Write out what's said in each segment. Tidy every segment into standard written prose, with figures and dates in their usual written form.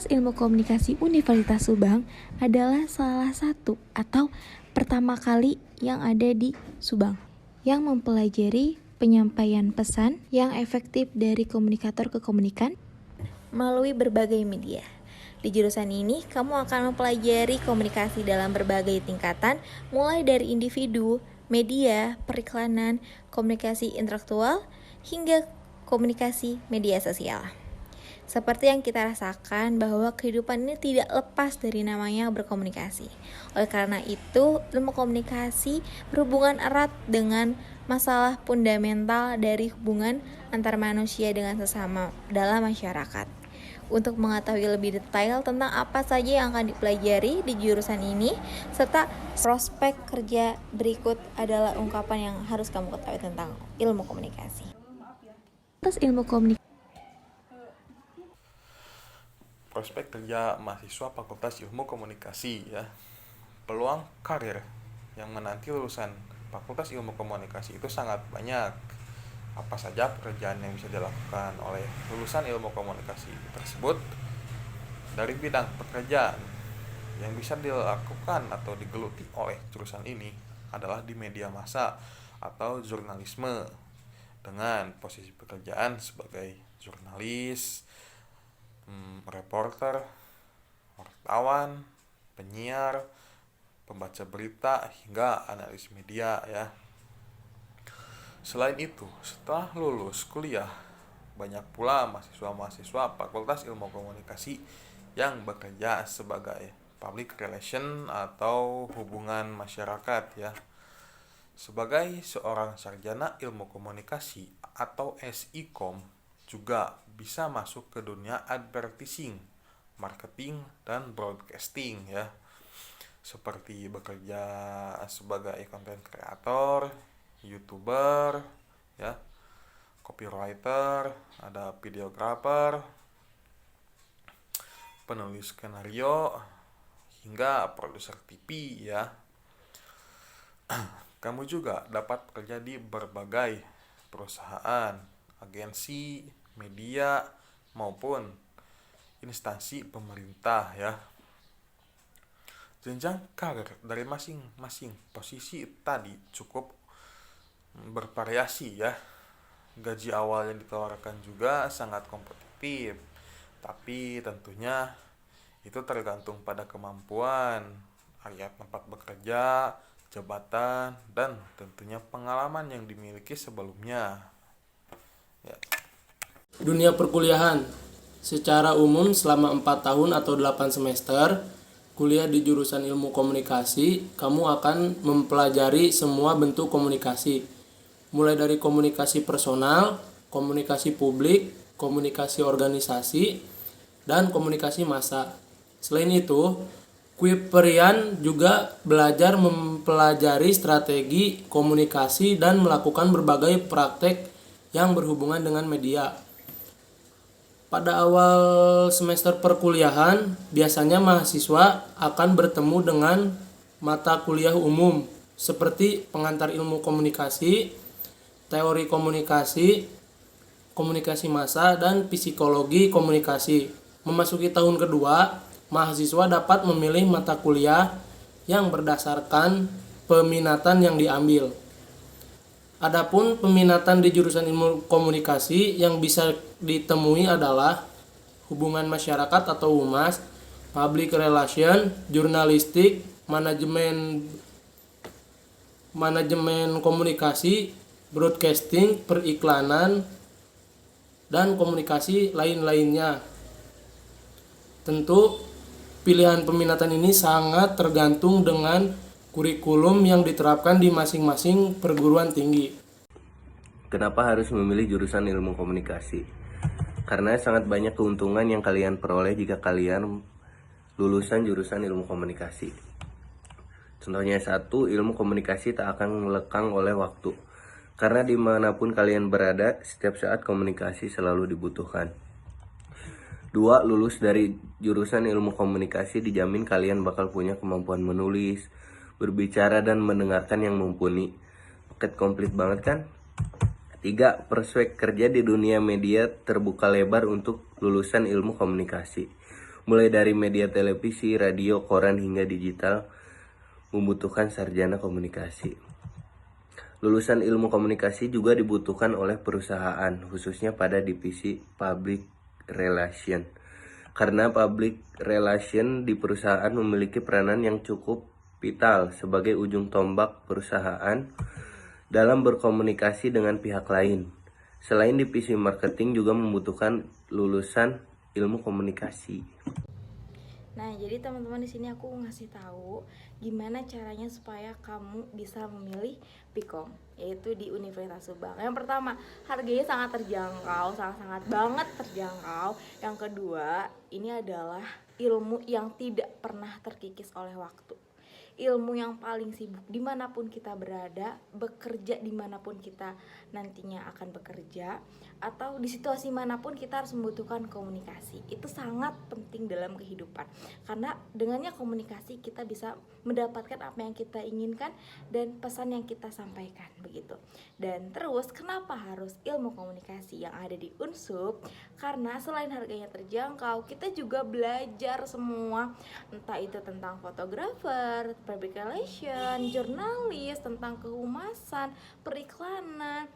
Ilmu Komunikasi Universitas Subang adalah salah satu atau pertama kali yang ada di Subang yang mempelajari penyampaian pesan yang efektif dari komunikator ke komunikan melalui berbagai media. Di jurusan ini, kamu akan mempelajari komunikasi dalam berbagai tingkatan, mulai dari individu, media, periklanan, komunikasi intelektual, hingga komunikasi media sosial. Seperti yang kita rasakan bahwa kehidupan ini tidak lepas dari namanya berkomunikasi. Oleh karena itu, ilmu komunikasi berhubungan erat dengan masalah fundamental dari hubungan antar manusia dengan sesama dalam masyarakat. Untuk mengetahui lebih detail tentang apa saja yang akan dipelajari di jurusan ini, serta prospek kerja berikut adalah ungkapan yang harus kamu ketahui tentang ilmu komunikasi. Atas ilmu komunikasi. Prospek kerja mahasiswa Fakultas Ilmu Komunikasi ya. Peluang karir yang menanti lulusan Fakultas Ilmu Komunikasi itu sangat banyak. Apa saja pekerjaan yang bisa dilakukan oleh lulusan ilmu komunikasi tersebut? Dari bidang pekerjaan yang bisa dilakukan atau digeluti oleh jurusan ini adalah di media massa atau jurnalisme, dengan posisi pekerjaan sebagai jurnalis, reporter, wartawan, penyiar, pembaca berita, hingga analis media ya. Selain itu, setelah lulus kuliah, banyak pula mahasiswa-mahasiswa Fakultas Ilmu Komunikasi yang bekerja sebagai public relation atau hubungan masyarakat ya. Sebagai seorang sarjana ilmu komunikasi atau SIKOM, juga bisa masuk ke dunia advertising, marketing, dan broadcasting ya. Seperti bekerja sebagai content creator, YouTuber ya, copywriter, ada videographer, penulis skenario, hingga produser TV ya. Kamu juga dapat bekerja di berbagai perusahaan, agensi, media, maupun instansi pemerintah ya. Jenjang karir dari masing-masing posisi tadi cukup bervariasi ya. Gaji awal yang ditawarkan juga sangat kompetitif, tapi tentunya itu tergantung pada kemampuan, area tempat bekerja, jabatan, dan tentunya pengalaman yang dimiliki sebelumnya ya. Dunia perkuliahan secara umum selama 4 tahun atau 8 semester kuliah di jurusan ilmu komunikasi, kamu akan mempelajari semua bentuk komunikasi, mulai dari komunikasi personal, komunikasi publik, komunikasi organisasi, dan komunikasi massa. Selain itu, Kuiperian juga belajar mempelajari strategi komunikasi dan melakukan berbagai praktek yang berhubungan dengan media. Pada awal semester perkuliahan, biasanya mahasiswa akan bertemu dengan mata kuliah umum seperti pengantar ilmu komunikasi, teori komunikasi, komunikasi massa, dan psikologi komunikasi. Memasuki tahun kedua, mahasiswa dapat memilih mata kuliah yang berdasarkan peminatan yang diambil. Adapun peminatan di jurusan ilmu komunikasi yang bisa ditemui adalah hubungan masyarakat atau humas, public relation, jurnalistik, manajemen komunikasi, broadcasting, periklanan, dan komunikasi lain-lainnya. Tentu pilihan peminatan ini sangat tergantung dengan kurikulum yang diterapkan di masing-masing perguruan tinggi. Kenapa harus memilih jurusan ilmu komunikasi? Karena sangat banyak keuntungan yang kalian peroleh jika kalian lulusan jurusan ilmu komunikasi. Contohnya satu, ilmu komunikasi tak akan lekang oleh waktu. Karena dimanapun kalian berada, setiap saat komunikasi selalu dibutuhkan. 2, lulus dari jurusan ilmu komunikasi dijamin kalian bakal punya kemampuan menulis, berbicara, dan mendengarkan yang mumpuni. Paket komplit banget kan? 3, prospek kerja di dunia media terbuka lebar untuk lulusan ilmu komunikasi. mulai dari media televisi, radio, koran hingga digital membutuhkan sarjana komunikasi. Lulusan ilmu komunikasi juga dibutuhkan oleh perusahaan, khususnya pada divisi public relation. Karena public relation di perusahaan memiliki peranan yang cukup vital sebagai ujung tombak perusahaan dalam berkomunikasi dengan pihak lain. Selain divisi marketing juga membutuhkan lulusan ilmu komunikasi. Nah, jadi teman-teman di sini aku ngasih tahu gimana caranya supaya kamu bisa memilih Pikom, yaitu di Universitas Subang. Yang pertama, harganya sangat terjangkau, sangat-sangat banget terjangkau. Yang kedua, ini adalah ilmu yang tidak pernah terkikis oleh waktu. Ilmu yang paling sibuk dimanapun kita berada, bekerja dimanapun kita nantinya akan bekerja, atau di situasi manapun kita harus membutuhkan komunikasi. Itu sangat penting dalam kehidupan, karena dengannya komunikasi kita bisa mendapatkan apa yang kita inginkan dan pesan yang kita sampaikan, begitu. Dan terus kenapa harus ilmu komunikasi yang ada di Unsub? Karena selain harganya terjangkau, kita juga belajar semua, entah itu tentang fotografer, public relation, jurnalis, tentang kehumasan, periklanan,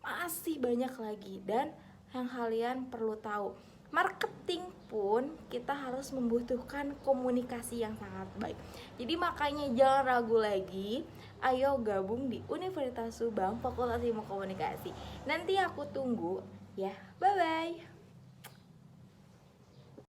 masih banyak lagi. Dan yang kalian perlu tahu, marketing pun kita harus membutuhkan komunikasi yang sangat baik. Jadi makanya jangan ragu lagi, ayo gabung di Universitas Subang Fakultas Ilmu Komunikasi. Nanti aku tunggu ya, bye bye.